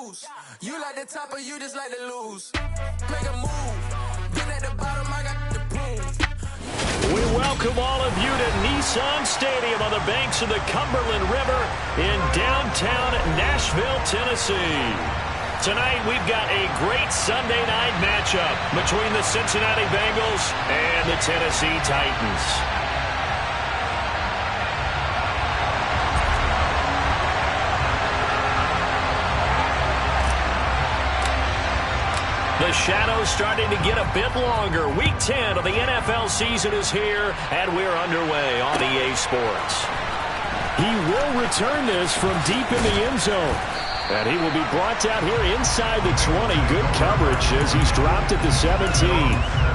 juice. You like the top or you just like to lose. Make a move. Been at the bottom, I got the proof. We welcome all of you to Nissan Stadium on the banks of the Cumberland River in downtown Nashville, Tennessee. Tonight we've got a great Sunday night matchup between the Cincinnati Bengals and the Tennessee Titans. The shadow's starting to get a bit longer. Week 10 of the NFL season is here, and we're underway on EA Sports. He will return this from deep in the end zone. And he will be brought down here inside the 20. Good coverage as he's dropped at the 17.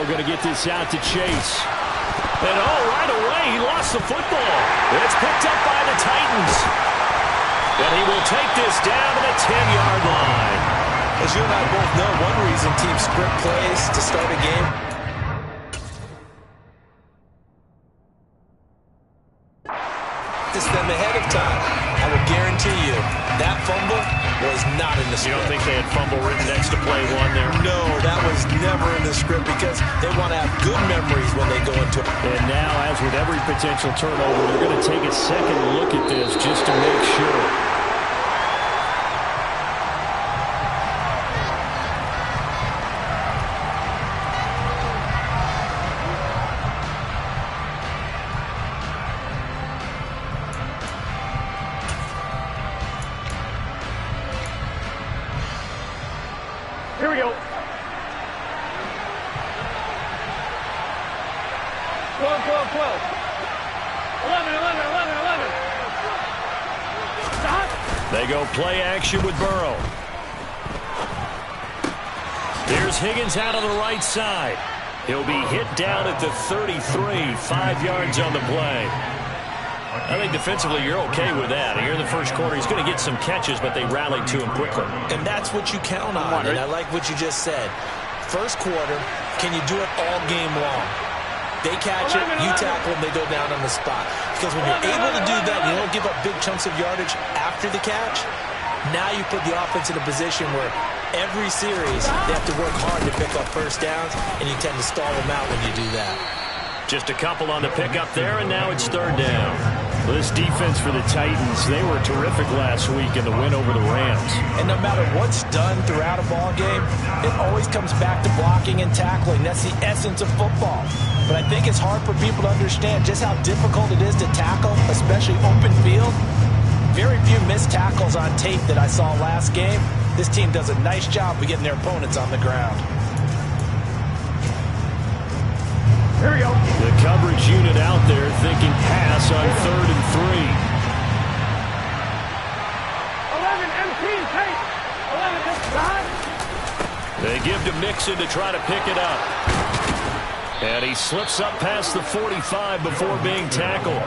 Going to get this out to Chase. And right away, he lost the football. It's picked up by the Titans. And he will take this down to the 10-yard line. As you and I both know, one reason teams script plays to start a game. Them ahead of time. I will guarantee you that fumble was not in the script. You don't think they had fumble written next to play one there? No, that was never in the script because they want to have good memories when they go into it. And now, as with every potential turnover, they're going to take a second look at this just to make sure. Here we go. 12, 12, 12. 11, 11, 11, 11. Stop. They go play action with Burrow. Here's Higgins out on the right side. He'll be hit down at the 33, 5 yards on the play. I think defensively you're okay with that. Here in the first quarter, he's going to get some catches, but they rallied to him quickly. And that's what you count on, and I like what you just said. First quarter, can you do it all game long? They catch it, you tackle them, they go down on the spot. Because when you're able to do that, you don't give up big chunks of yardage after the catch. Now you put the offense in a position where every series they have to work hard to pick up first downs, and you tend to stall them out when you do that. Just a couple on the pickup there, and now it's third down. Well, this defense for the Titans, they were terrific last week in the win over the Rams. And no matter what's done throughout a ball game, it always comes back to blocking and tackling. That's the essence of football. But I think it's hard for people to understand just how difficult it is to tackle, especially open field. Very few missed tackles on tape that I saw last game. This team does a nice job of getting their opponents on the ground. Here we go. The coverage unit out there thinking pass on 3rd and 3. 11, empty, take. 11, this time. They give to Mixon to try to pick it up. And he slips up past the 45 before being tackled.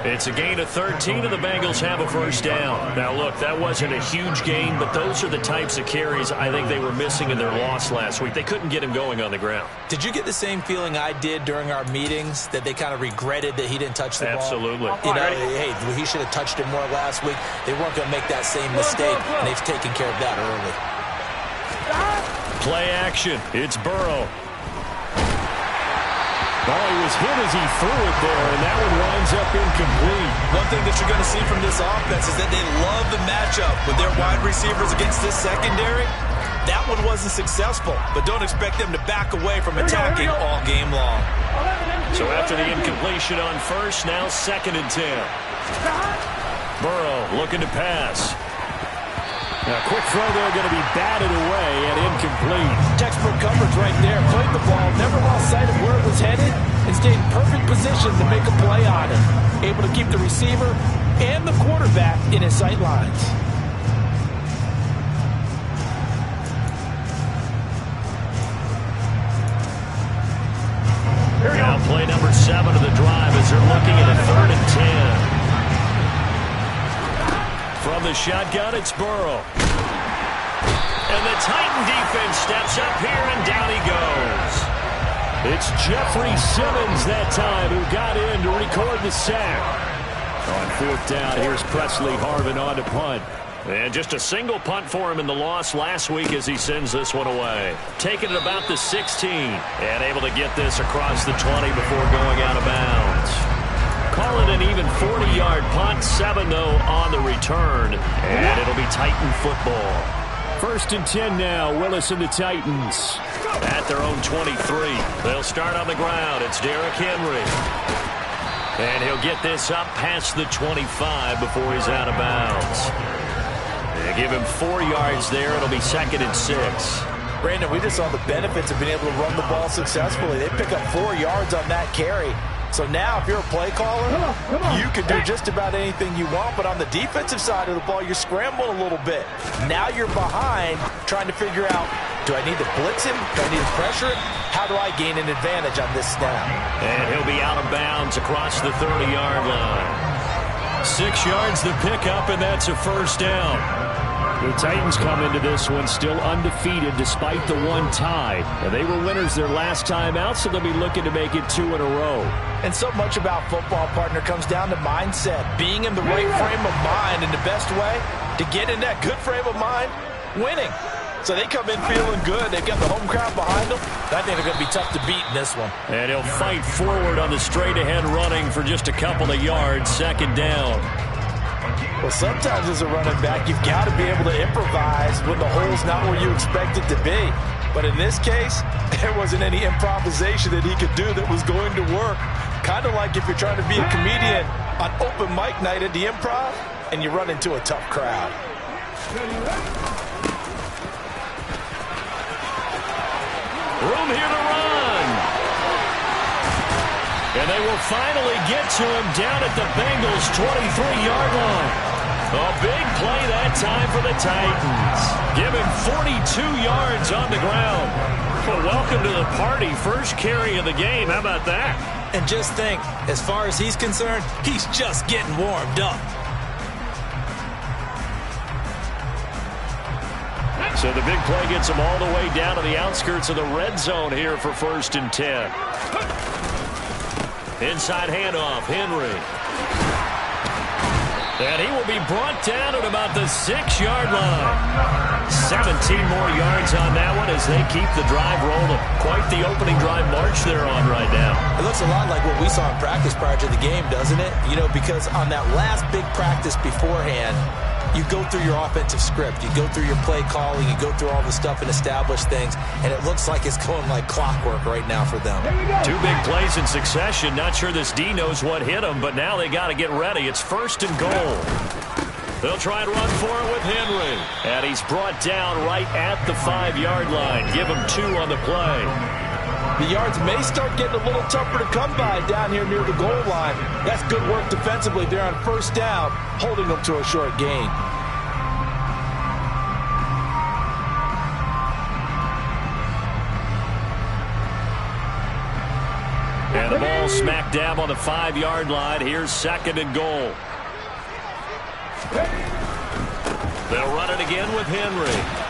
It's a gain of 13, and the Bengals have a first down. Now, look, that wasn't a huge gain, but those are the types of carries I think they were missing in their loss last week. They couldn't get him going on the ground. Did you get the same feeling I did during our meetings, that they kind of regretted that he didn't touch the ball? Absolutely. You know, hey, he should have touched it more last week. They weren't going to make that same mistake, and they've taken care of that early. Play action. It's Burrow. Well, he was hit as he threw it there, and that one winds up incomplete. One thing that you're going to see from this offense is that they love the matchup with their wide receivers against this secondary. That one wasn't successful, but don't expect them to back away from attacking all game long. So after the incompletion on first, now 2nd and 10. Burrow looking to pass. A quick throw there going to be batted away and incomplete. Textbook coverage right there. Played the ball, never lost sight of where it was headed, and stayed in perfect position to make a play on it. Able to keep the receiver and the quarterback in his sight lines. Now play number 7 of the drive as they're looking at a 3rd and 10. From the shotgun, it's Burrow. And the Titan defense steps up here, and down he goes. It's Jeffrey Simmons that time who got in to record the sack. On 4th down, here's Presley Harvin on to punt. And just a single punt for him in the loss last week as he sends this one away. Taking it about the 16 and able to get this across the 20 before going out of bounds. Call it an even 40-yard punt, 7 though on the return, and it'll be Titan football. 1st and 10 now, Willis and the Titans. At their own 23. They'll start on the ground. It's Derrick Henry. And he'll get this up past the 25 before he's out of bounds. They give him 4 yards there. It'll be 2nd and 6. Brandon, we just saw the benefits of being able to run the ball successfully. They pick up 4 yards on that carry. So now if you're a play caller, you can do just about anything you want. But on the defensive side of the ball, you're scrambling a little bit. Now you're behind trying to figure out, do I need to blitz him? Do I need to pressure him? How do I gain an advantage on this snap? And he'll be out of bounds across the 30-yard line. 6 yards to pick up, and that's a 1st down. The Titans come into this one still undefeated despite the 1 tie. And they were winners their last time out, so they'll be looking to make it 2 in a row. And so much about football, partner, comes down to mindset. Being in the right frame of mind, and the best way to get in that good frame of mind, winning. So they come in feeling good. They've got the home crowd behind them. I think they're going to be tough to beat in this one. And he'll fight forward on the straight-ahead running for just a couple of yards, 2nd down. Well, sometimes as a running back, you've got to be able to improvise when the hole's not where you expect it to be. But in this case, there wasn't any improvisation that he could do that was going to work. Kind of like if you're trying to be a comedian on open mic night at the Improv and you run into a tough crowd. Room here to run. And they will finally get to him down at the Bengals' 23-yard line. A big play that time for the Titans. Give him 42 yards on the ground. Well, welcome to the party. First carry of the game. How about that? And just think, as far as he's concerned, he's just getting warmed up. So the big play gets him all the way down to the outskirts of the red zone here for 1st and 10. Inside handoff, Henry. And he will be brought down at about the 6-yard line. 17 more yards on that one as they keep the drive rolling. Quite the opening drive march they're on right now. It looks a lot like what we saw in practice prior to the game, doesn't it? You know, because on that last big practice beforehand, you go through your offensive script. You go through your play calling. You go through all the stuff and establish things. And it looks like it's going like clockwork right now for them. 2 big plays in succession. Not sure this D knows what hit him, but now they got to get ready. It's 1st and goal. They'll try and run for it with Henry. And he's brought down right at the 5-yard line. Give him 2 on the play. The yards may start getting a little tougher to come by down here near the goal line. That's good work defensively there on 1st down, holding them to a short gain. And the ball smack dab on the 5-yard line. Here's 2nd and goal. They'll run it again with Henry.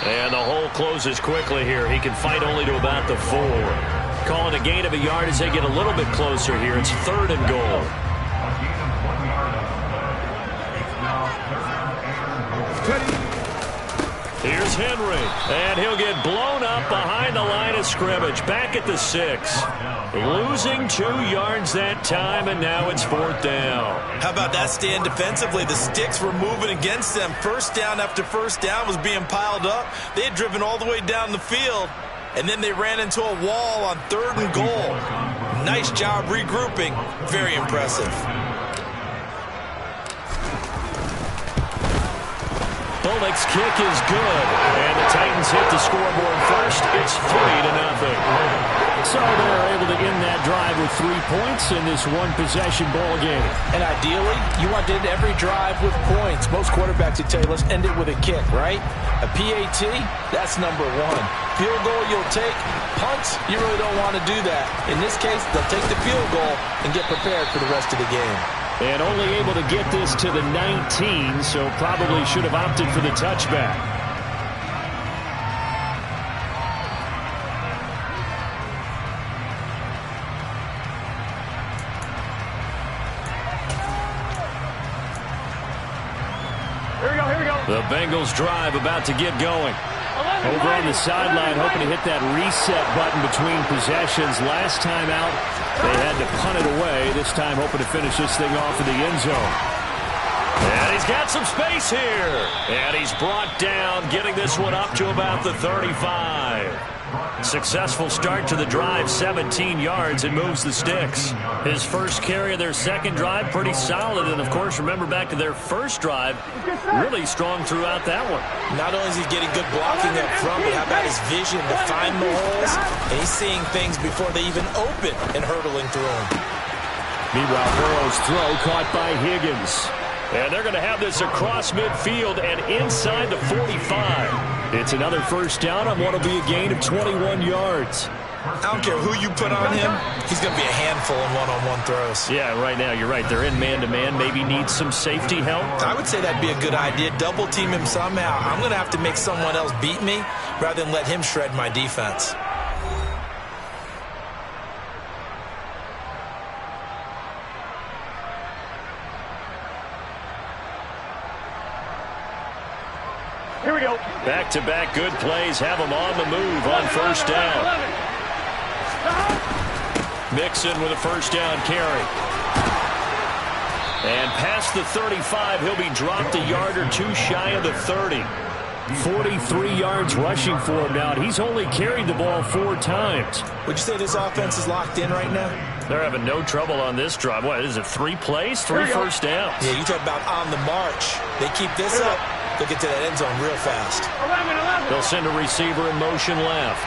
And the hole closes quickly here. He can fight only to about the 4. Calling a gain of a yard as they get a little bit closer here. It's 3rd and goal. Here's Henry. And he'll get blown up behind the line of scrimmage. Back at the 6. Losing 2 yards that time, and now it's 4th down. How about that stand defensively? The sticks were moving against them. 1st down after 1st down was being piled up. They had driven all the way down the field, and then they ran into a wall on 3rd and goal. Nice job regrouping. Very impressive. Bullock's kick is good, and the Titans hit the scoreboard first. It's 3-0. So they're able to end that drive with 3 points in this one-possession ball game. And ideally, you want to end every drive with points. Most quarterbacks would tell you, let's end it with a kick, right? A PAT, that's number one. Field goal you'll take. Punts, you really don't want to do that. In this case, they'll take the field goal and get prepared for the rest of the game. And only able to get this to the 19, so probably should have opted for the touchback. Here we go. The Bengals drive about to get going. Over on the sideline, hoping to hit that reset button between possessions. Last time out, they had to punt it away. This time, hoping to finish this thing off in the end zone. And he's got some space here. And he's brought down, getting this one up to about the 35. Successful start to the drive, 17 yards, and moves the sticks. His first carry of their second drive, pretty solid. And, of course, remember back to their first drive, really strong throughout that one. Not only is he getting good blocking up front, but how about his vision to find the holes? And he's seeing things before they even open and hurtling through them. Meanwhile, Burrow's throw caught by Higgins. And they're going to have this across midfield and inside the 45. It's another first down on what will be a gain of 21 yards. I don't care who you put on him, he's going to be a handful in one-on-one throws. Yeah, right now, you're right. They're in man-to-man. Maybe need some safety help. I would say that'd be a good idea. Double team him somehow. I'm going to have to make someone else beat me rather than let him shred my defense. Here we go. Back-to-back good plays have them on the move on first down. Mixon with a first down carry. And past the 35, he'll be dropped a yard or two shy of the 30. 43 yards rushing for him now, and he's only carried the ball 4 times. Would you say this offense is locked in right now? They're having no trouble on this drive. What is it, 3 plays, 3 first downs? Yeah, you talk about on the march. They keep this up, they'll get to that end zone real fast. 11. They'll send a receiver in motion left.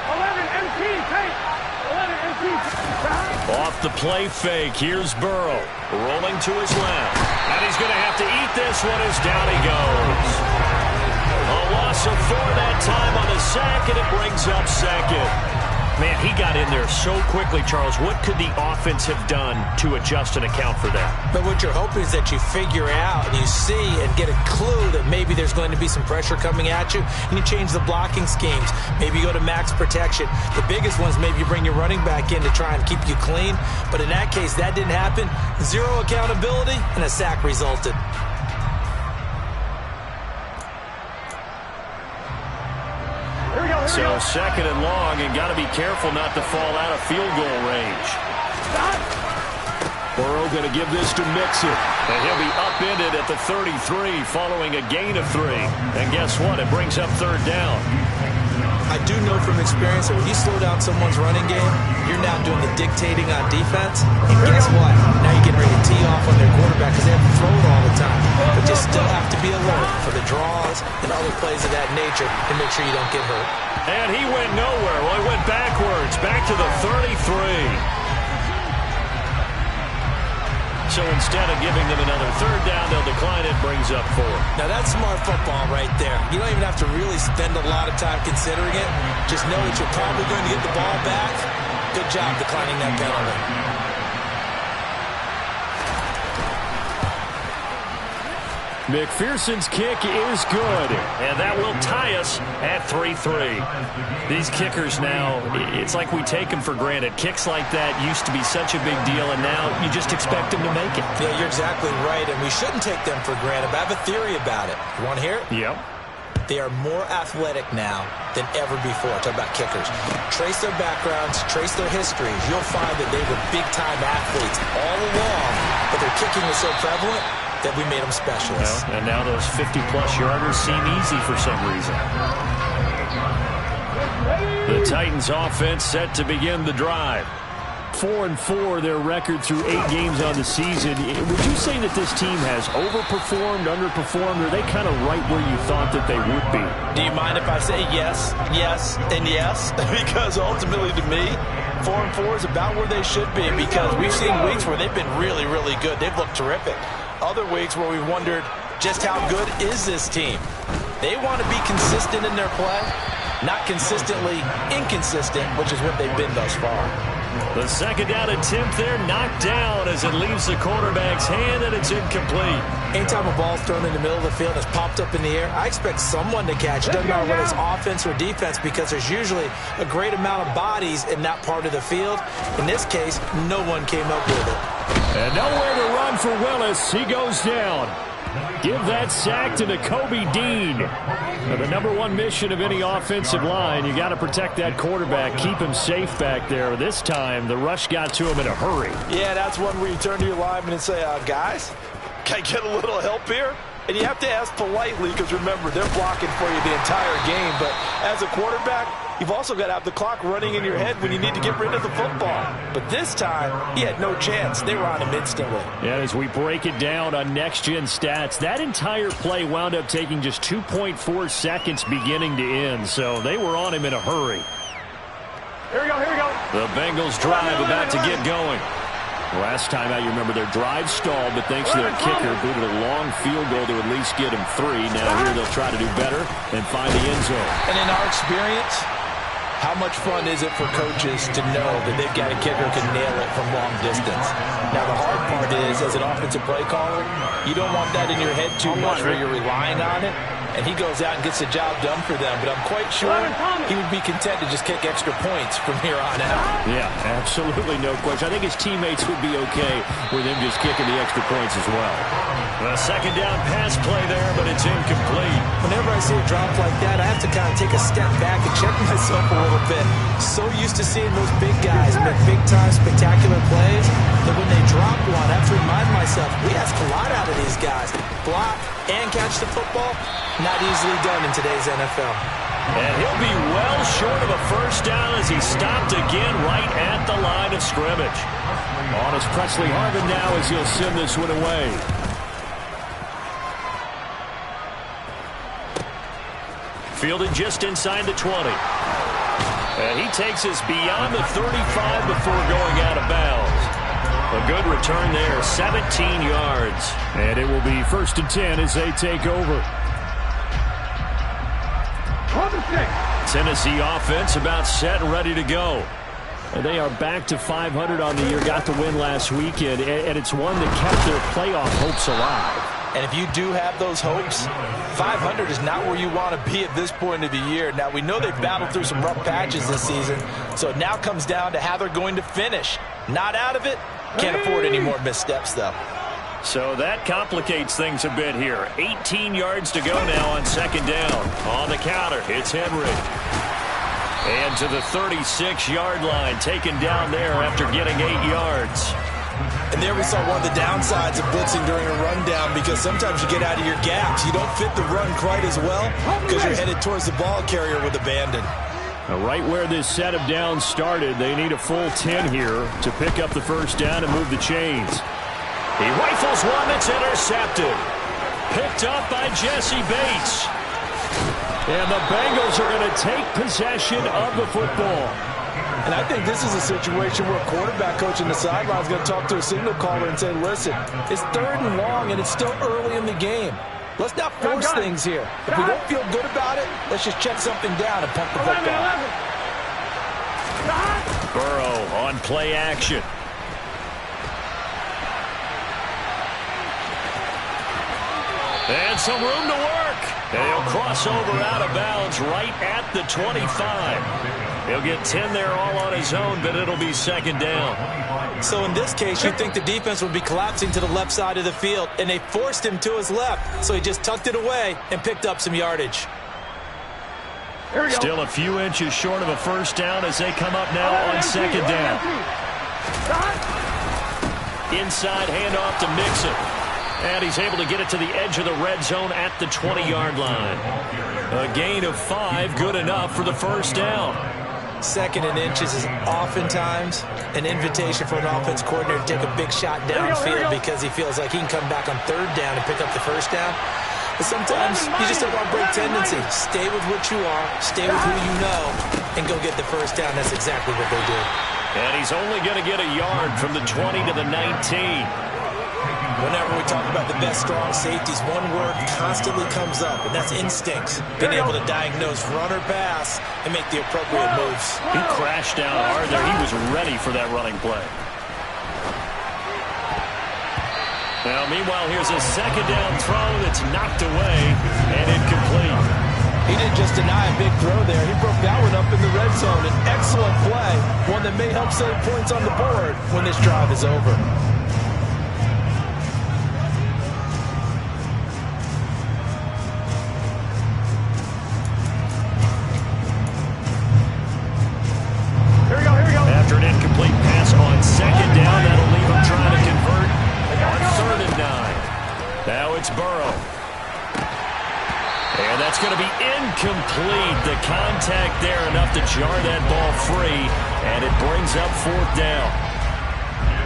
11 MT, take. 11 MT. Off the play fake, here's Burrow. Rolling to his left. And he's going to have to eat this one as down he goes. A loss of 4 that time on the sack, and it brings up second. Man, he got in there so quickly, Charles. What could the offense have done to adjust and account for that? But what you're hoping is that you figure out and you see and get a clue that maybe there's going to be some pressure coming at you, and you change the blocking schemes. Maybe you go to max protection. The biggest one is maybe you bring your running back in to try and keep you clean. But in that case, that didn't happen. 0 accountability, and a sack resulted. So second and long, and got to be careful not to fall out of field goal range. Burrow going to give this to Mixon. And he'll be upended at the 33 following a gain of 3. And guess what? It brings up third down. I do know from experience that when you slow down someone's running game, you're now doing the dictating on defense. And guess what? Now you're getting ready to tee off on their quarterback because they have to throw it all the time. But you still have to be alert for the draws and other plays of that nature to make sure you don't get hurt. And he went nowhere. Well, he went backwards, back to the 33. So instead of giving them another third down, they'll decline it, brings up 4. Now that's smart football right there. You don't even have to really spend a lot of time considering it. Just know that you're probably going to get the ball back. Good job declining that penalty. McPherson's kick is good, and that will tie us at 3-3. These kickers now, it's like we take them for granted. Kicks like that used to be such a big deal, and now you just expect them to make it. Yeah, you're exactly right, and we shouldn't take them for granted, but I have a theory about it. You want to hear it? Yep. They are more athletic now than ever before. Talk about kickers. Trace their backgrounds, trace their histories. You'll find that they were big-time athletes all along, but their kicking was so prevalent that we made them specialists. Well, and now those 50-plus yarders seem easy for some reason. The Titans offense set to begin the drive. 4-4, their record through 8 games on the season. Would you say that this team has overperformed, underperformed, or are they kind of right where you thought that they would be? Do you mind if I say yes, yes, and yes? Because ultimately to me, 4-4 is about where they should be, because we've seen weeks where they've been really, really good. They've looked terrific. Other weeks where we've wondered just how good is this team. They want to be consistent in their play, not consistently inconsistent, which is what they've been thus far. The second down attempt there knocked down as it leaves the quarterback's hand, and it's incomplete. Anytime a ball's thrown in the middle of the field and it's popped up in the air, I expect someone to catch it. Doesn't matter whether it's offense or defense, because there's usually a great amount of bodies in that part of the field. In this case, no one came up with it. And nowhere to run for Willis. He goes down. Give that sack to Nakobe Dean. Now, the number one mission of any offensive line, you got to protect that quarterback, keep him safe back there. This time, the rush got to him in a hurry. Yeah, that's one where you turn to your lineman and say, guys, can I get a little help here? And you have to ask politely, because remember, they're blocking for you the entire game. But as a quarterback, you've also got to have the clock running in your head when you need to get rid of the football. But this time, he had no chance. They were on him instantly. Yeah, as we break it down on next-gen stats, that entire play wound up taking just 2.4 seconds beginning to end. So they were on him in a hurry. Here we go, here we go. The Bengals drive about to get going. Last time out, you remember their drive stalled, but thanks to their kicker, booted a long field goal to at least get him 3. Now here they'll try to do better and find the end zone. And in our experience, how much fun is it for coaches to know that they've got a kicker who can nail it from long distance? Now, the hard part is, as an offensive play caller, you don't want that in your head too much where you're relying on it. And he goes out and gets the job done for them. But I'm quite sure he would be content to just kick extra points from here on out. Yeah, absolutely no question. I think his teammates would be okay with him just kicking the extra points as well. The second down pass play there, but it's incomplete. Whenever I see a drop like that, I have to kind of take a step back and check myself a little bit. So used to seeing those big guys make big-time spectacular plays that when they drop one, I have to remind myself, we ask a lot out of these guys. Block and catch the football, not easily done in today's NFL. And he'll be well short of a first down as he stopped again right at the line of scrimmage. On is Presley Harvin now as he'll send this one away. Fielded just inside the 20. And he takes us beyond the 35 before going out of bounds. A good return there, 17 yards. And it will be 1st and 10 as they take over. Tennessee offense about set and ready to go. And they are back to 500 on the year, got the win last weekend, and it's one that kept their playoff hopes alive. And if you do have those hopes, 500 is not where you want to be at this point of the year. Now, we know they've battled through some rough patches this season, so it now comes down to how they're going to finish. Not out of it. Can't afford any more missteps, though. So that complicates things a bit here. 18 yards to go now on second down. On the counter, it's Henry. And to the 36-yard line, taken down there after getting 8 yards. And there we saw one of the downsides of blitzing during a rundown, because sometimes you get out of your gaps. You don't fit the run quite as well because you're headed towards the ball carrier with abandon. Right where this set of downs started, they need a full 10 here to pick up the first down and move the chains. He rifles one that's intercepted. Picked up by Jesse Bates. And the Bengals are going to take possession of the football. And I think this is a situation where a quarterback coach in the sideline is going to talk to a signal caller and say, listen, it's 3rd and long and it's still early in the game. Let's not force things here. If we don't feel good about it, let's just check something down and punt the football. Burrow on play action. And some room to work. And he'll cross over out of bounds right at the 25. He'll get 10 there all on his own, but it'll be second down. So in this case, you'd think the defense would be collapsing to the left side of the field, and they forced him to his left. So he just tucked it away and picked up some yardage. Still a few inches short of a first down as they come up now on second down. Inside handoff to Mixon. And he's able to get it to the edge of the red zone at the 20-yard line. A gain of 5, good enough for the first down. Second and inches is oftentimes an invitation for an offense coordinator to take a big shot downfield because he feels like he can come back on third down and pick up the first down. But sometimes you just don't want to break tendency. Stay with what you are, stay with who you know, and go get the first down. That's exactly what they did. And he's only going to get a yard from the 20 to the 19. Whenever we talk about the best strong safeties, one word constantly comes up, and that's instinct. Being able to diagnose run or pass and make the appropriate moves. He crashed down hard there. He was ready for that running play. Now, meanwhile, here's a second down throw that's knocked away and incomplete. He didn't just deny a big throw there. He broke that one up in the red zone. An excellent play, one that may help save points on the board when this drive is over. After an incomplete pass on second down, that'll leave him trying to convert on 3rd and 9. Now it's Burrow. And that's going to be incomplete. The contact there enough to jar that ball free, and it brings up 4th down.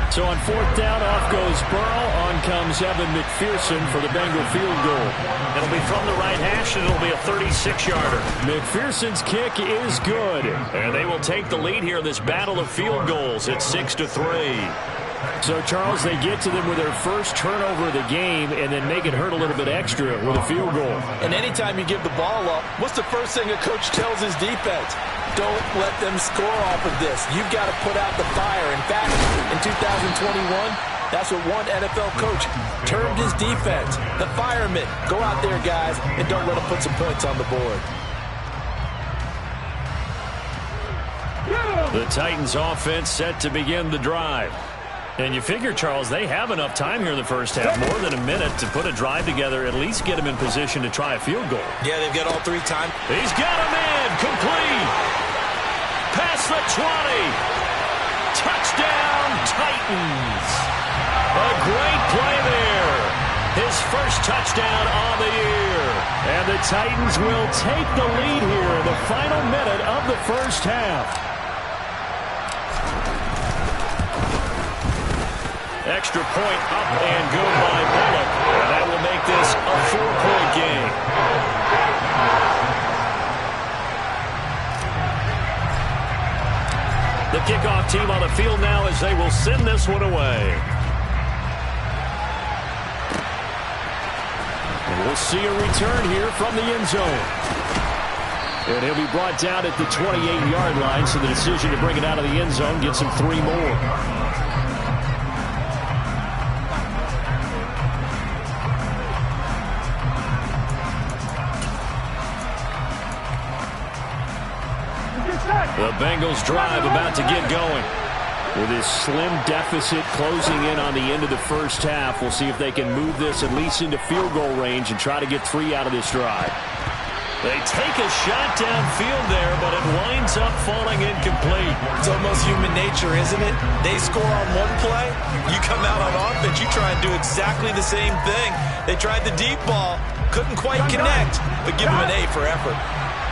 So on 4th down, off goes Burrow. On comes Evan McPherson for the Bengal field goal. It'll be from the right hash, and it'll be a 36-yarder. McPherson's kick is good, and they will take the lead here in this battle of field goals at 6-3. So, Charles, they get to them with their first turnover of the game and then make it hurt a little bit extra with a field goal. And anytime you give the ball up, what's the first thing a coach tells his defense? Don't let them score off of this. You've got to put out the fire. In fact, in 2021, that's what one NFL coach termed his defense. The firemen. Go out there, guys, and don't let them put some points on the board. The Titans offense set to begin the drive. And you figure, Charles, they have enough time here in the first half, more than a minute, to put a drive together, at least get them in position to try a field goal. Yeah, they've got all 3 times. He's got a man, complete. Past the 20. Touchdown, Titans. A great play there. His first touchdown on the year. And the Titans will take the lead here in the final minute of the first half. Extra point up and good by Bullock. And that will make this a 4-point game. The kickoff team on the field now as they will send this one away. And we'll see a return here from the end zone. And he'll be brought down at the 28-yard line, so the decision to bring it out of the end zone gets him 3 more. The Bengals drive about to get going. With this slim deficit closing in on the end of the first half, we'll see if they can move this at least into field goal range and try to get 3 out of this drive. They take a shot downfield there, but it winds up falling incomplete. It's almost human nature, isn't it? They score on one play, you come out on offense, you try and do exactly the same thing. They tried the deep ball, couldn't quite connect, but give them an A for effort.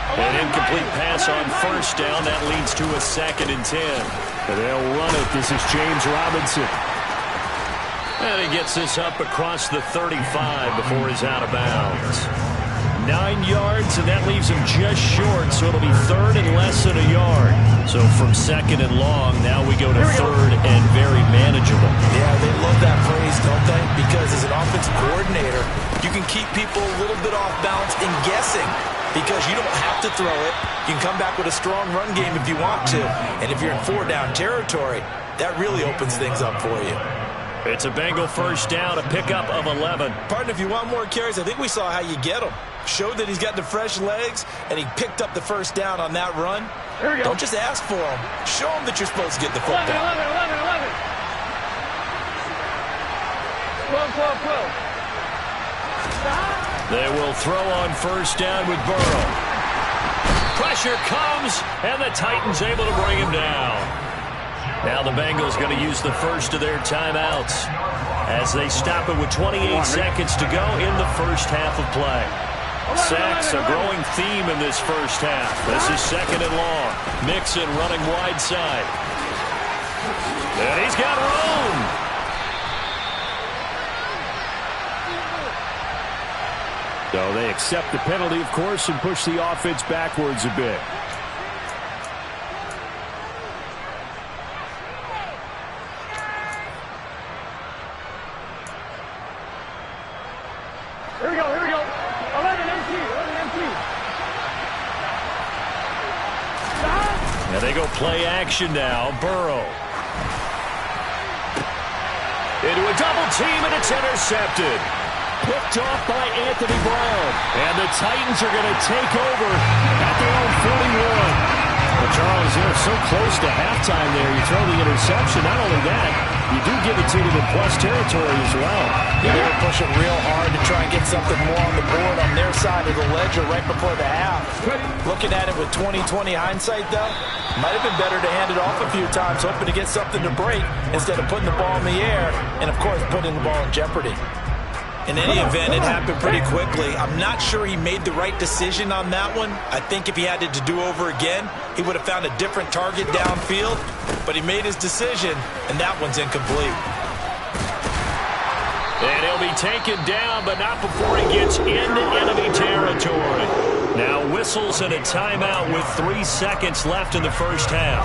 An incomplete pass on first down. That leads to a 2nd and 10. They'll run it. This is James Robinson. And he gets this up across the 35 before he's out of bounds. 9 yards, and that leaves him just short, so it'll be 3rd and less than a yard. So from 2nd and long, now we go to 3rd and very manageable. Yeah, they love that phrase, don't they? Because as an offensive coordinator, you can keep people a little bit off balance and guessing. Because you don't have to throw it. You can come back with a strong run game if you want to. And if you're in 4-down territory, that really opens things up for you. It's a Bengal first down, a pickup of 11. Partner, if you want more carries, I think we saw how you get them. Showed that he's got the fresh legs, and he picked up the first down on that run. Don't just ask for them. Show them that you're supposed to get the foot down. 12. They will throw on first down with Burrow. Pressure comes, and the Titans able to bring him down. Now the Bengals going to use the first of their timeouts as they stop it with 28 seconds to go in the first half of play. Sacks, a growing theme in this first half. This is 2nd and long. Mixon running wide side. And he's got room. So they accept the penalty, of course, and push the offense backwards a bit. Here we go, here we go. 11 empty. And they go play action now. Burrow. Into a double team, and it's intercepted. Picked off by Anthony Brown. And the Titans are going to take over at their own 41. Well, Charles, you're so close to halftime there. You throw the interception. Not only that, you do give it to them in plus territory as well. Yeah, they were pushing real hard to try and get something more on the board on their side of the ledger right before the half. Looking at it with 20/20 hindsight, though, might have been better to hand it off a few times, hoping to get something to break instead of putting the ball in the air and, of course, putting the ball in jeopardy. In any event, it happened pretty quickly. I'm not sure he made the right decision on that one. I think if he had it to do over again, he would have found a different target downfield. But he made his decision, and that one's incomplete. And he'll be taken down, but not before he gets into enemy territory. Now whistles and a timeout with 3 seconds left in the first half.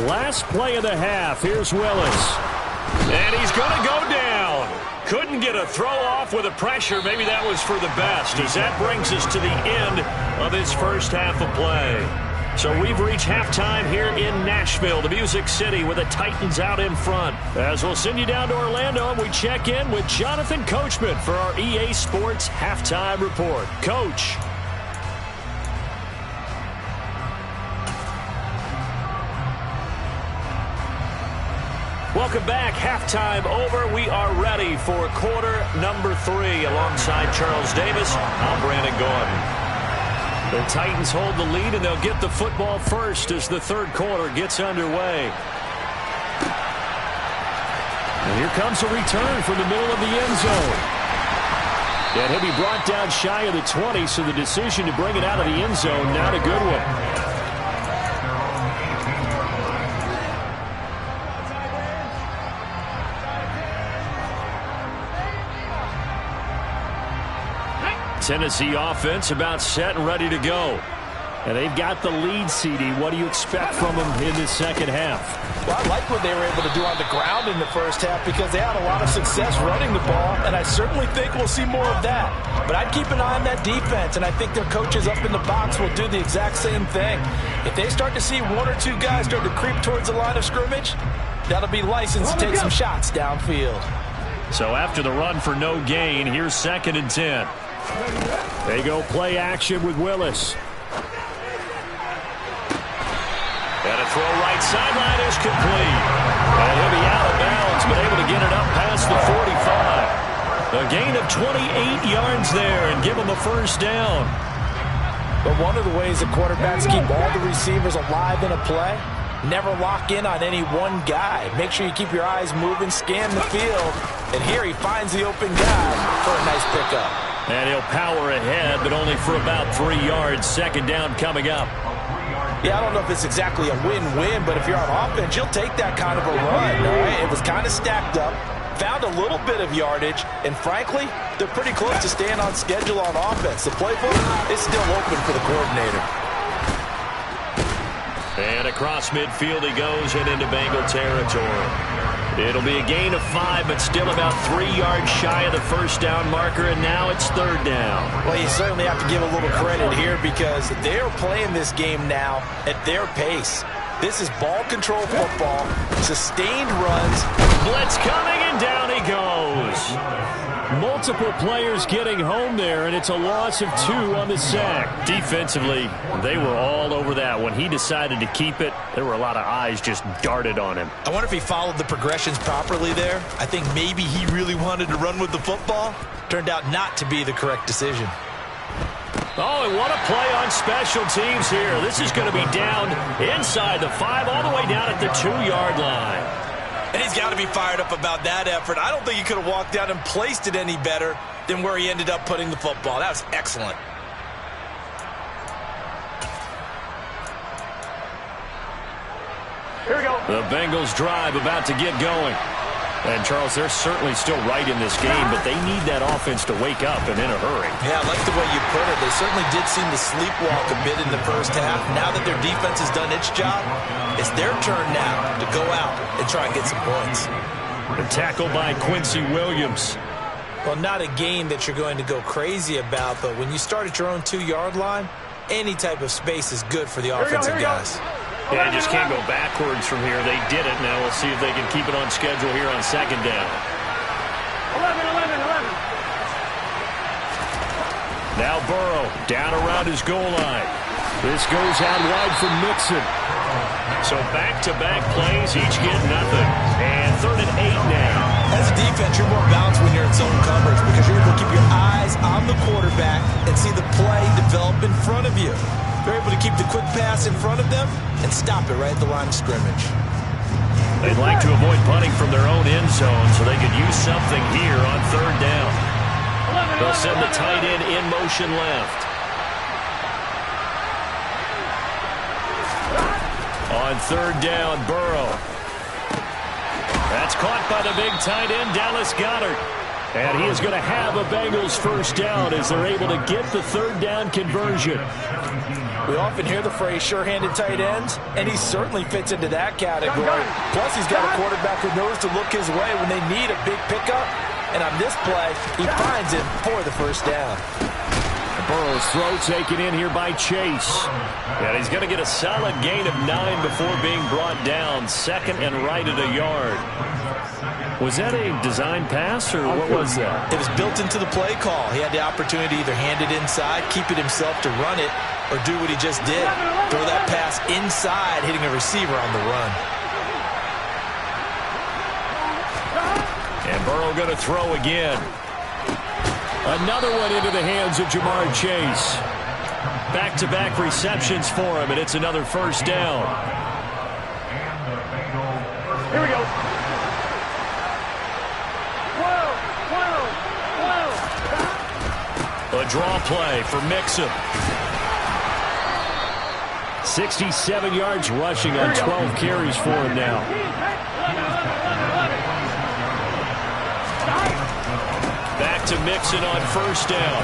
Last play of the half. Here's Willis. And he's going to go down. Couldn't get a throw off with the pressure. Maybe that was for the best, as that brings us to the end of his first half of play. So we've reached halftime here in Nashville, the Music City, with the Titans out in front. As we'll send you down to Orlando, and we check in with Jonathan Coachman for our EA Sports Halftime Report. Coach. Welcome back. Halftime over. We are ready for quarter number 3. Alongside Charles Davis, I'm Brandon Gordon. The Titans hold the lead, and they'll get the football first as the third quarter gets underway. And here comes a return from the middle of the end zone. And he'll be brought down shy of the 20, so the decision to bring it out of the end zone, not a good one. Tennessee offense about set and ready to go. And they've got the lead, CD. What do you expect from them in this second half? Well, I like what they were able to do on the ground in the first half because they had a lot of success running the ball, and I certainly think we'll see more of that. But I'd keep an eye on that defense, and I think their coaches up in the box will do the exact same thing. If they start to see 1 or 2 guys start to creep towards the line of scrimmage, that'll be licensed to take some shots downfield. So after the run for no gain, here's 2nd and 10. They go play action with Willis. And a throw right sideline is complete. And he'll be out of bounds, but able to get it up past the 45. A gain of 28 yards there and give him a first down. But one of the ways that quarterbacks keep all the receivers alive in a play, never lock in on any one guy. Make sure you keep your eyes moving, scan the field. And here he finds the open guy for a nice pickup. And he'll power ahead, but only for about 3 yards. 2nd down coming up. Yeah, I don't know if it's exactly a win-win, but if you're on offense, you'll take that kind of a run, all right? It was kind of stacked up, found a little bit of yardage, and frankly, they're pretty close to staying on schedule on offense. The playbook is still open for the coordinator. And across midfield he goes and into Bengal territory. It'll be a gain of 5, but still about 3 yards shy of the first down marker, and now it's 3rd down. Well, you certainly have to give a little credit here because they're playing this game now at their pace. This is ball control football, sustained runs. Blitz coming, and down he goes. Multiple players getting home there, and it's a loss of 2 on the sack. Defensively, they were all over that. When he decided to keep it, there were a lot of eyes just darted on him. I wonder if he followed the progressions properly there. I think maybe he really wanted to run with the football. turned out not to be the correct decision. Oh, and what a play on special teams here. This is going to be down inside the 5, all the way down at the 2-yard line. And he's got to be fired up about that effort. I don't think he could have walked down and placed it any better than where he ended up putting the football. That was excellent. Here we go. The Bengals drive about to get going. And, Charles, they're certainly still right in this game, but they need that offense to wake up and in a hurry. Yeah, I like the way you put it. They certainly did seem to sleepwalk a bit in the first half. Now that their defense has done its job, it's their turn now to go out and try and get some points. The tackle by Quincy Williams. Well, not a game that you're going to go crazy about, but when you start at your own 2-yard line, any type of space is good for the offensive guys. Yeah, they just can't go backwards from here. They did it. Now we'll see if they can keep it on schedule here on 2nd down. 11. Now Burrow down around his goal line. This goes out wide for Mixon. So back-to-back plays, each get nothing. And 3rd and 8 now. As a defense, you're more balanced when you're in zone coverage because you're able to keep your eyes on the quarterback and see the play develop in front of you. They're able to keep the quick pass in front of them and stop it right at the line of scrimmage. They'd like to avoid punting from their own end zone so they could use something here on 3rd down. They'll send the tight end in motion left. On 3rd down, Burrow. That's caught by the big tight end, Dallas Goedert. And he is going to have a Bengals 1st down as they're able to get the 3rd down conversion. We often hear the phrase sure-handed tight ends, and he certainly fits into that category. Plus, he's got a quarterback who knows to look his way when they need a big pickup. And on this play, he finds it for the 1st down. Burrow's throw taken in here by Chase. And he's going to get a solid gain of 9 before being brought down. 2nd and right at a yard. Was that a design pass, or what was that? It was built into the play call. He had the opportunity to either hand it inside, keep it himself to run it, or do what he just did. Throw that pass inside, hitting a receiver on the run. And Burrow going to throw again. Another one into the hands of Jamar Chase. Back-to-back receptions for him, and it's another 1st down. Here we go. A draw play for Mixon. 67 yards rushing on 12 carries for him now. Back to Mixon on 1st down.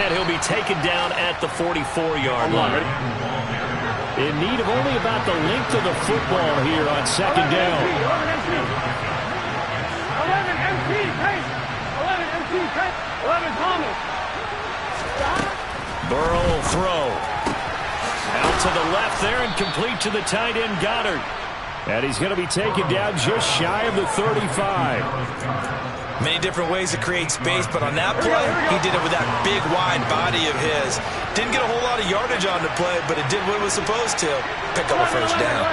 And he'll be taken down at the 44-yard line. In need of only about the length of the football here on 2nd down. 11 MT, Tate. 11 MT, Tate. 11 Thomas. Burrow will throw. Out to the left there and complete to the tight end Goddard. And he's going to be taken down just shy of the 35. Many different ways to create space, but on that play, he did it with that big, wide body of his. Didn't get a whole lot of yardage on the play, but it did what it was supposed to. Pick up a 1st down.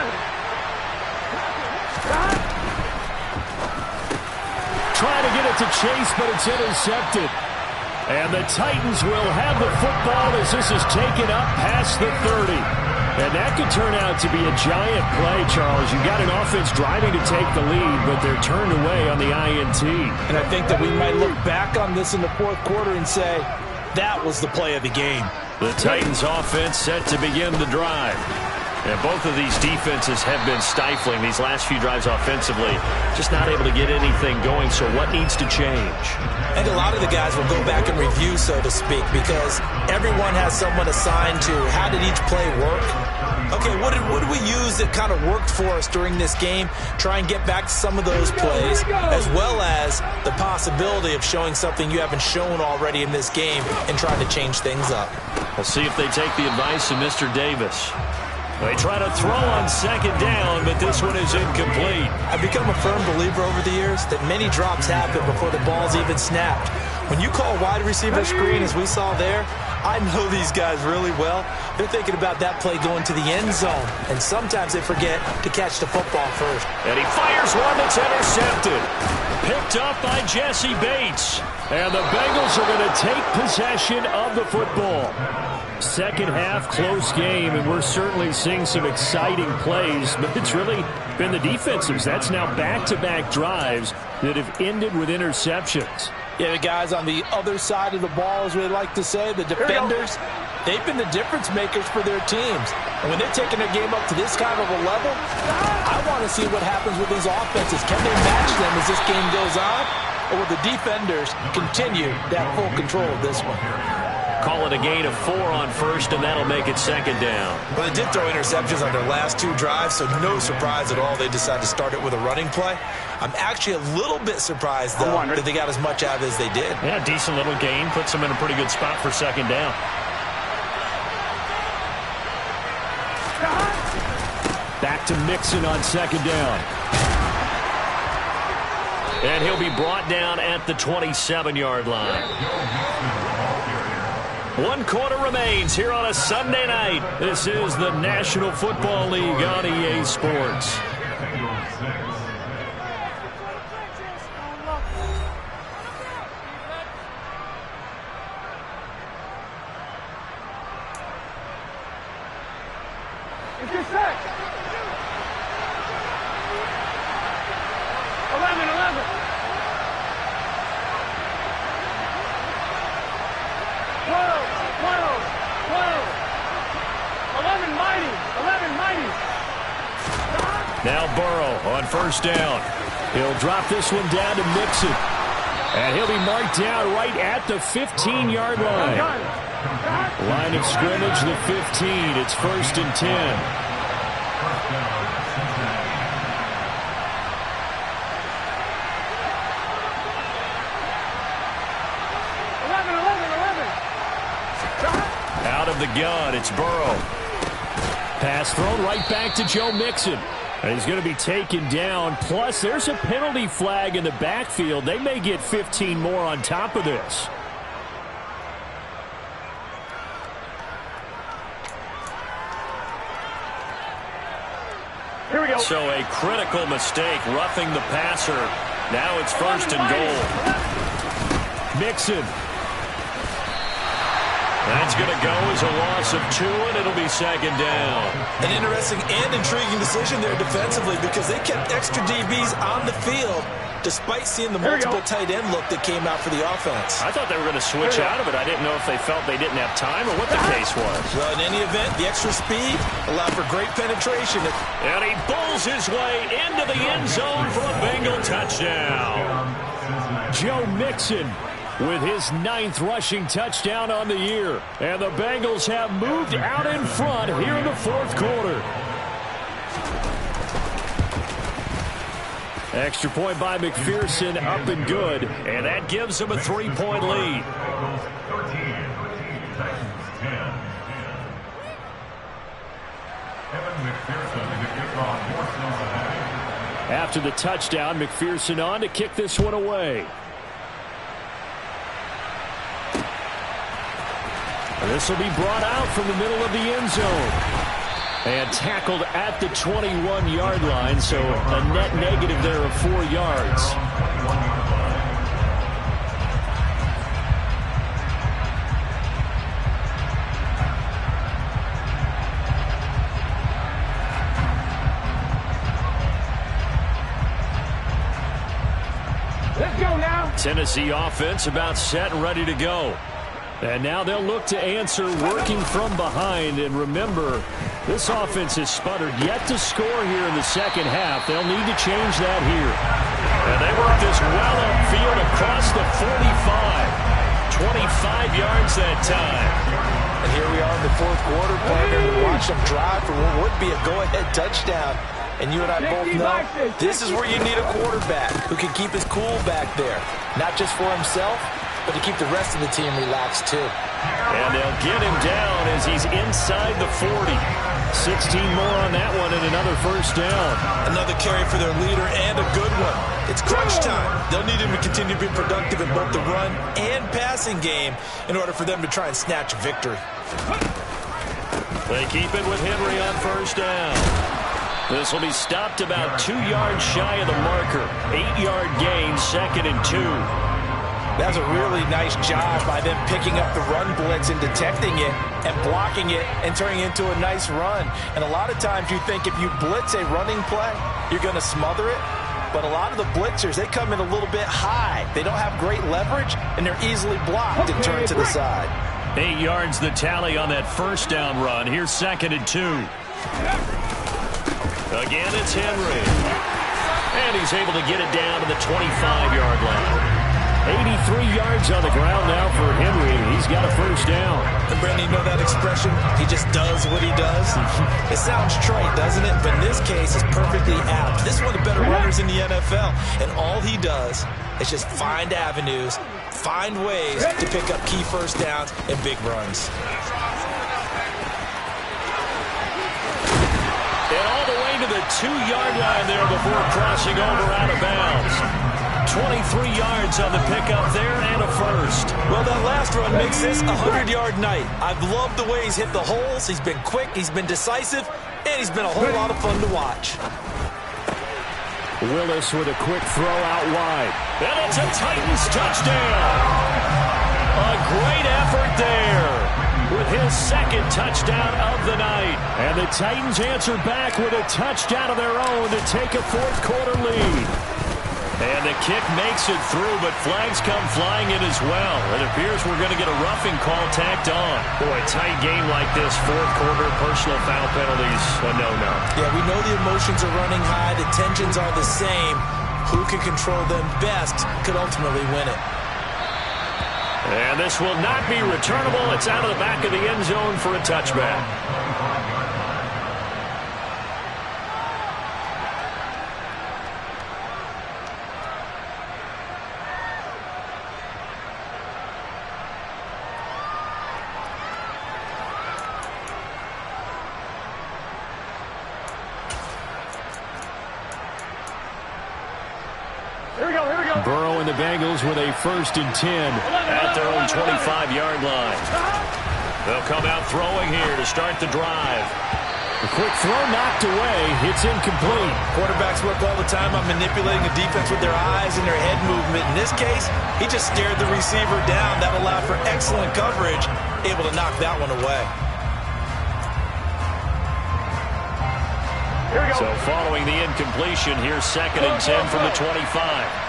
Trying to get it to Chase, but it's intercepted. And the Titans will have the football as this is taken up past the 30. And that could turn out to be a giant play, Charles. You've got an offense driving to take the lead, but they're turned away on the INT. And I think that we might look back on this in the 4th quarter and say, that was the play of the game. The Titans offense set to begin the drive. And both of these defenses have been stifling these last few drives offensively. Just not able to get anything going, so what needs to change? I think a lot of the guys will go back and review, so to speak, because everyone has someone assigned to how did each play work. Okay, what did we use that kind of worked for us during this game? Try and get back to some of those plays, as well as the possibility of showing something you haven't shown already in this game and trying to change things up. We'll see if they take the advice of Mr. Davis. They try to throw on 2nd down, but this one is incomplete. I've become a firm believer over the years that many drops happen before the ball's even snapped. When you call wide receiver screen, as we saw there, I know these guys really well. They're thinking about that play going to the end zone, and sometimes they forget to catch the football first. And he fires one that's intercepted. picked up by Jesse Bates. And the Bengals are going to take possession of the football. Second half, close game, and we're certainly seeing some exciting plays, but it's really been the defensives. That's now back-to-back drives that have ended with interceptions. Yeah, the guys on the other side of the ball, as we like to say, the defenders, they've been the difference makers for their teams. And when they're taking their game up to this kind of a level, I want to see what happens with these offenses. Can they match them as this game goes on? Or will the defenders continue to have full control of this one? Call it a gain of 4 on first, and that'll make it second down. Well, they did throw interceptions on their last 2 drives, so no surprise at all they decided to start it with a running play. I'm actually a little bit surprised, though, that they got as much out of it as they did. Yeah, decent little gain. Puts them in a pretty good spot for second down. Back to Mixon on second down. And he'll be brought down at the 27-yard line. 1 quarter remains here on a Sunday night. This is the National Football League on EA Sports. It's your set. 11. 12. 11 mighty. Now Burrow on first down. He'll drop this one down to Mixon. And he'll be marked down right at the 15-yard line. Line of scrimmage, the 15. It's 1st and 10. Out of the gun, it's Burrow. Pass thrown right back to Joe Mixon. And he's going to be taken down. Plus, there's a penalty flag in the backfield. They may get 15 more on top of this. Here we go. So a critical mistake, roughing the passer. Now it's 1st and goal. Mixon. That's going to go as a loss of 2, and it'll be second down. An interesting and intriguing decision there defensively because they kept extra DBs on the field despite seeing the multiple tight end look that came out for the offense. I thought they were going to switch out of it. I didn't know if they felt they didn't have time or what the case was. Well, in any event, the extra speed allowed for great penetration. And he bulls his way into the end zone for a Bengal touchdown. Joe Mixon with his 9th rushing touchdown on the year. And the Bengals have moved out in front here in the 4th quarter. Extra point by McPherson, up and good. And that gives them a 3-point lead. After the touchdown, McPherson on to kick this one away. This will be brought out from the middle of the end zone. And tackled at the 21-yard line, so a net negative there of 4 yards. Let's go now. Tennessee offense about set and ready to go. And now they'll look to answer working from behind. And remember, this offense has sputtered yet to score here in the second half. They'll need to change that here. And they work this well upfield across the 45. 25 yards that time. And here we are in the 4th quarter, partner, to watch them drive for what would be a go-ahead touchdown. And you and I both know this is where you need a quarterback who can keep his cool back there. Not just for himself, but to keep the rest of the team relaxed, too. And they'll get him down as he's inside the 40. 16 more on that one and another first down. Another carry for their leader and a good one. It's crunch time. They'll need him to continue to be productive in both the run and passing game in order for them to try and snatch a victory. They keep it with Henry on first down. This will be stopped about 2 yards shy of the marker. 8-yard gain, 2nd and 2. That's a really nice job by them picking up the run blitz and detecting it and blocking it and turning it into a nice run. And a lot of times you think if you blitz a running play, you're going to smother it. But a lot of the blitzers, they come in a little bit high. They don't have great leverage, and they're easily blocked and turned to the side. 8 yards the tally on that first down run. Here's 2nd and 2. Again, it's Henry. And he's able to get it down to the 25-yard line. 83 yards on the ground now for Henry. He's got a first down. And Brandon, you know that expression? He just does what he does. It sounds trite, doesn't it? But in this case, it's perfectly apt. This is one of the better runners in the NFL. And all he does is just find avenues, find ways to pick up key first downs and big runs. And all the way to the 2-yard line there before crossing over out of bounds. 23 yards on the pickup there and a first. Well, that last run makes this a 100-yard night. I've loved the way he's hit the holes. He's been quick, he's been decisive, and he's been a whole lot of fun to watch. Willis with a quick throw out wide. And it's a Titans touchdown. A great effort there with his 2nd touchdown of the night. And the Titans answer back with a touchdown of their own to take a 4th quarter lead. And the kick makes it through, but flags come flying in as well. It appears we're going to get a roughing call tacked on. Boy, a tight game like this, 4th quarter, personal foul penalties, a no-no. Yeah, we know the emotions are running high. The tensions are the same. Who can control them best could ultimately win it. And this will not be returnable. It's out of the back of the end zone for a touchback. Burrow and the Bengals with a 1st and 10 at their own 25-yard line. They'll come out throwing here to start the drive. A quick throw knocked away. It's incomplete. Quarterbacks work all the time on manipulating the defense with their eyes and their head movement. In this case, he just stared the receiver down. That allowed for excellent coverage, able to knock that one away. So following the incompletion, here's 2nd and 10 from the 25.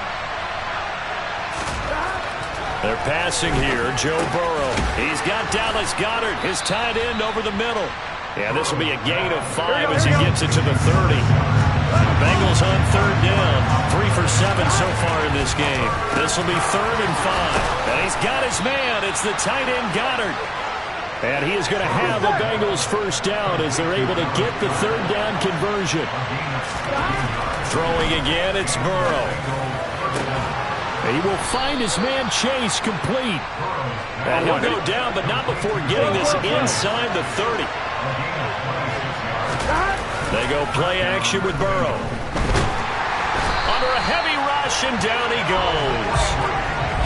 They're passing here, Joe Burrow. He's got Dallas Goedert, his tight end, over the middle. Yeah, this will be a gain of 5 as he gets it to the 30. Bengals on 3rd down. 3 for 7 so far in this game. This will be 3rd and 5. And he's got his man. It's the tight end, Goedert. And he is going to have the Bengals first down as they're able to get the 3rd down conversion. Throwing again, it's Burrow. He will find his man Chase complete. And he'll go down, but not before getting this inside the 30. They go play action with Burrow. Under a heavy rush, and down he goes.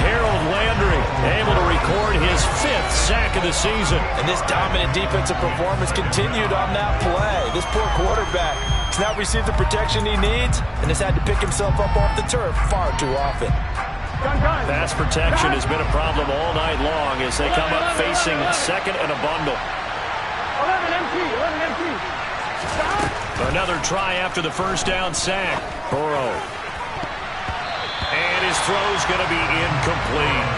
Harold Landry able to record his 5th sack of the season. And this dominant defensive performance continued on that play. This poor quarterback has not received the protection he needs and has had to pick himself up off the turf far too often. Pass protection has been a problem all night long as they come up facing 2nd and a bundle. 11 empty. Another try after the first down sack. Burrow. And his throw's going to be incomplete.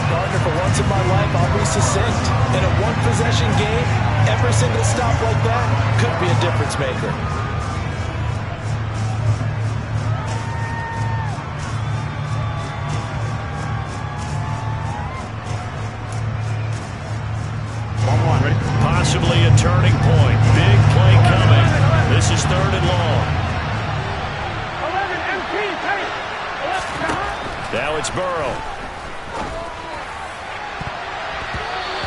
Gardner, for once in my life, I'll be succinct. In a one-possession game, every single stop like that could be a difference maker. Possibly a turning point. Big play coming. This is 3rd and long. 11 empty. Now it's Burrow.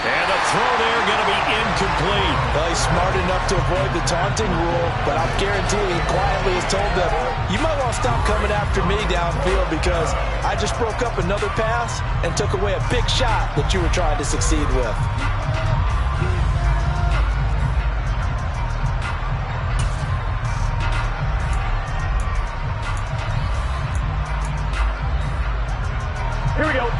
And the throw there going to be incomplete. Well, he's smart enough to avoid the taunting rule, but I'm guaranteeing he quietly has told them, you might want to stop coming after me downfield because I just broke up another pass and took away a big shot that you were trying to succeed with. Here we go.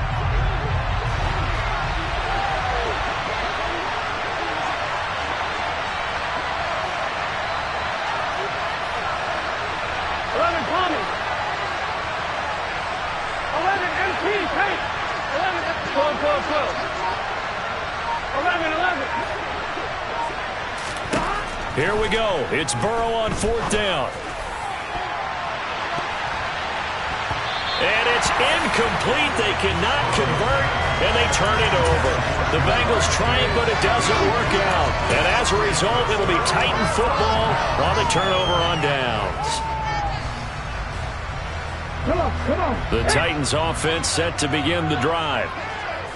Here we go. It's Burrow on 4th down. And it's incomplete. They cannot convert, and they turn it over. The Bengals try it, but it doesn't work out. And as a result, it'll be Titan football on the turnover on downs. Come on. The Titans offense set to begin the drive.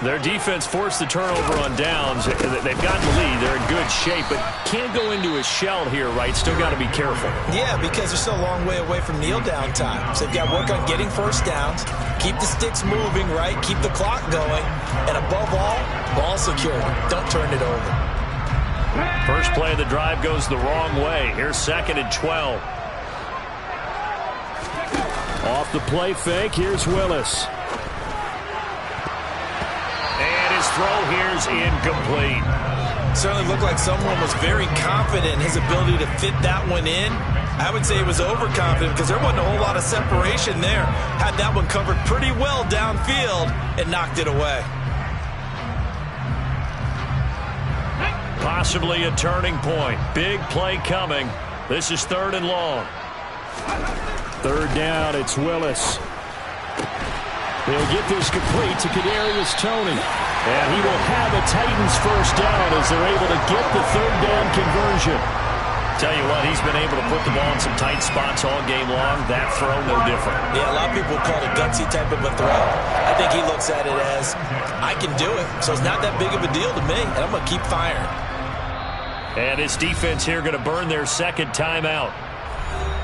Their defense forced the turnover on downs. They've gotten the lead. They're in good shape, but can't go into a shell here, right? Still got to be careful. Yeah, because they're still a long way away from kneel down time. So they've got to work on getting first downs, keep the sticks moving, right? Keep the clock going. And above all, ball security. Don't turn it over. First play of the drive goes the wrong way. Here's 2nd and 12. Off the play fake, here's Willis. And his throw here's incomplete. Certainly looked like someone was very confident in his ability to fit that one in. I would say he was overconfident because there wasn't a whole lot of separation there. Had that one covered pretty well downfield and knocked it away. Possibly a turning point. Big play coming. This is 3rd and long. 3rd down, it's Willis. He'll get this complete to Kadarius Toney. And he will have a Titans first down as they're able to get the 3rd down conversion. Tell you what, he's been able to put the ball in some tight spots all game long. That throw, no different. Yeah, a lot of people call it a gutsy type of a throw. I think he looks at it as, I can do it, so it's not that big of a deal to me, and I'm going to keep firing. And his defense here going to burn their 2nd timeout.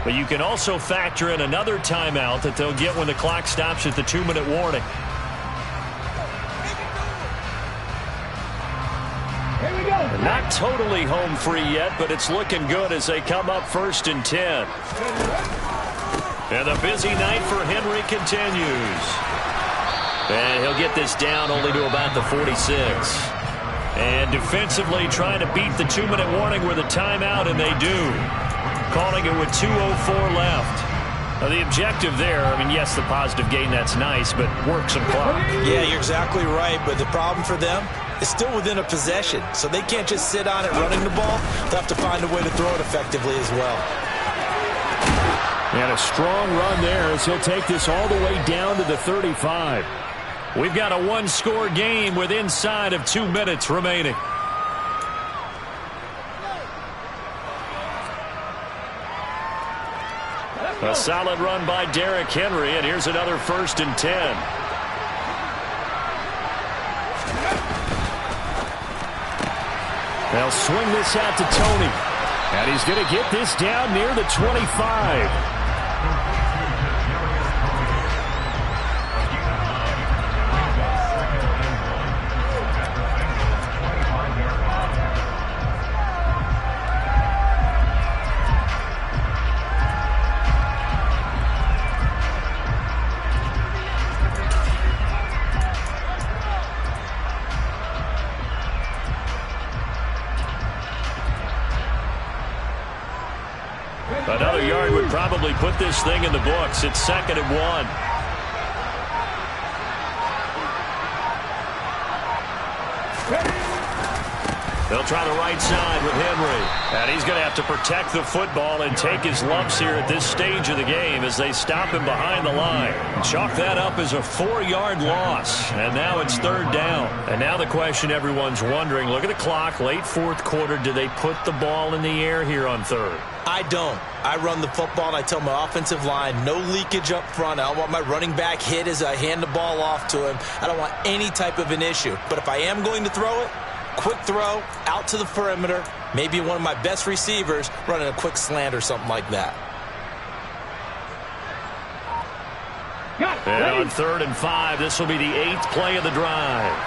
But you can also factor in another timeout that they'll get when the clock stops at the 2-minute warning. Here we go. Not totally home free yet, but it's looking good as they come up 1st and 10. And the busy night for Henry continues. And he'll get this down only to about the 46. And defensively trying to beat the 2-minute warning with a timeout, and they do. Calling it with 2:04 left. Now, the objective there, I mean, yes, the positive gain, that's nice, but work some clock. Yeah, you're exactly right, but the problem for them is still within a possession, so they can't just sit on it running the ball. They'll have to find a way to throw it effectively as well. And a strong run there as he'll take this all the way down to the 35. We've got a 1-score game with inside of 2 minutes remaining. A solid run by Derrick Henry, and here's another 1st and 10. They'll swing this out to Toney, and he's going to get this down near the 25. Another yard would probably put this thing in the books. It's 2nd and 1. They'll try the right side with Henry. And he's going to have to protect the football and take his lumps here at this stage of the game as they stop him behind the line. Chalk that up as a 4-yard loss. And now it's 3rd down. And now the question everyone's wondering, look at the clock, late 4th quarter. Do they put the ball in the air here on 3rd? I don't. I run the football, and I tell my offensive line, no leakage up front. I don't want my running back hit as I hand the ball off to him. I don't want any type of an issue. But if I am going to throw it, quick throw, out to the perimeter, maybe one of my best receivers running a quick slant or something like that. And on 3rd and 5, this will be the 8th play of the drive.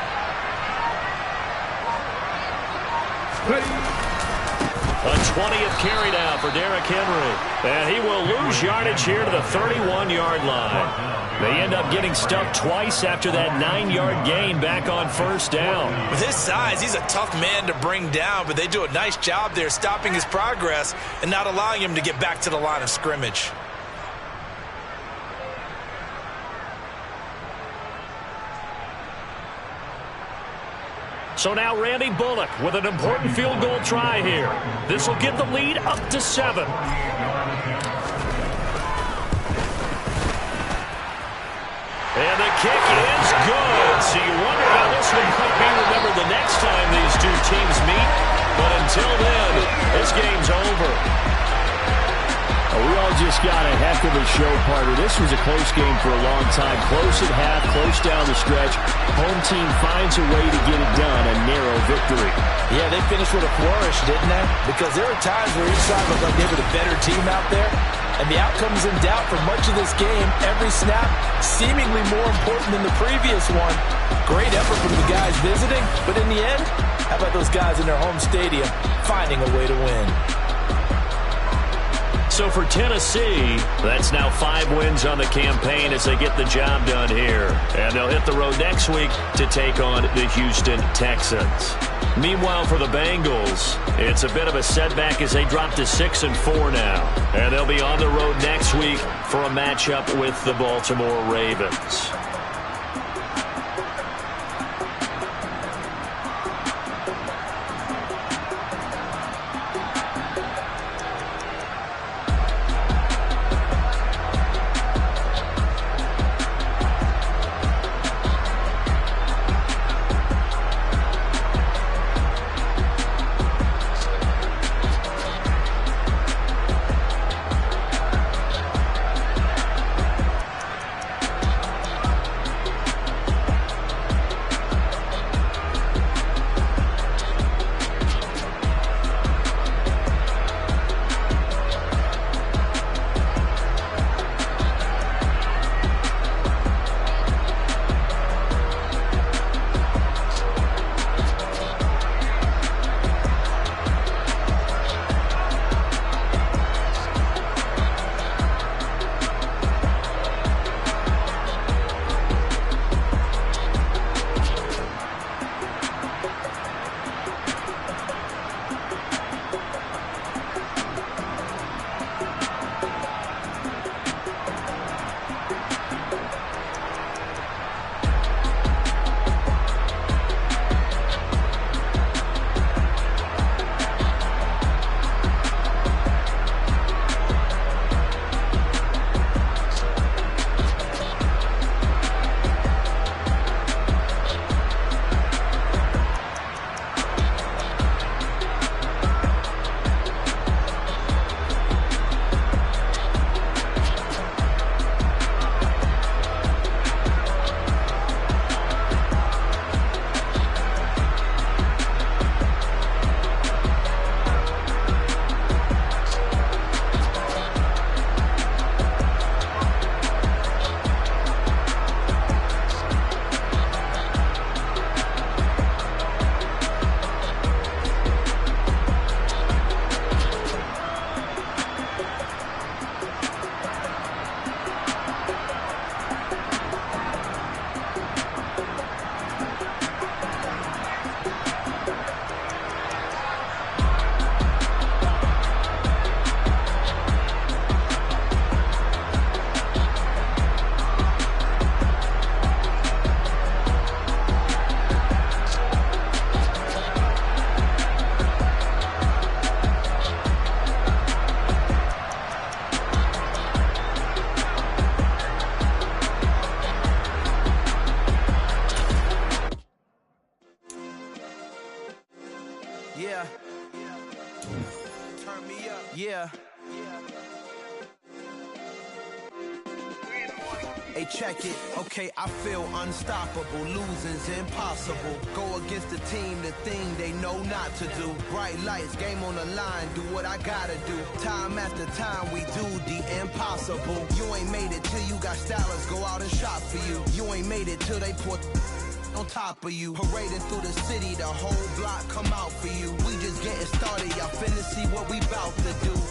A 20th carry now for Derrick Henry. And he will lose yardage here to the 31-yard line. They end up getting stuffed twice after that 9-yard gain back on first down. With his size, he's a tough man to bring down, but they do a nice job there stopping his progress and not allowing him to get back to the line of scrimmage. So now Randy Bullock with an important field goal try here. This will get the lead up to 7. And the kick is good. So you wonder how this one might be remembered the next time these two teams meet. But until then, this game's over. We all just got a heck of a show, partner. This was a close game for a long time. Close at half, close down the stretch. Home team finds a way to get it done, a narrow victory. Yeah, they finished with a flourish, didn't they? Because there are times where each side looked like they were the better team out there. And the outcome's in doubt for much of this game. Every snap seemingly more important than the previous one. Great effort from the guys visiting. But in the end, how about those guys in their home stadium finding a way to win? So for Tennessee, that's now 5 wins on the campaign as they get the job done here. And they'll hit the road next week to take on the Houston Texans. Meanwhile, for the Bengals, it's a bit of a setback as they drop to 6-4 now. And they'll be on the road next week for a matchup with the Baltimore Ravens. Yeah. Turn me up. Yeah. Hey, check it. Okay, I feel unstoppable. Losing's impossible. Go against the team, the thing they know not to do. Bright lights, game on the line. Do what I gotta do. Time after time, we do the impossible. You ain't made it till you got stylists go out and shop for you. You ain't made it till they put on top of you. Parading through the city, the whole block come out for you. We just getting started, y'all finna see what we bout to do.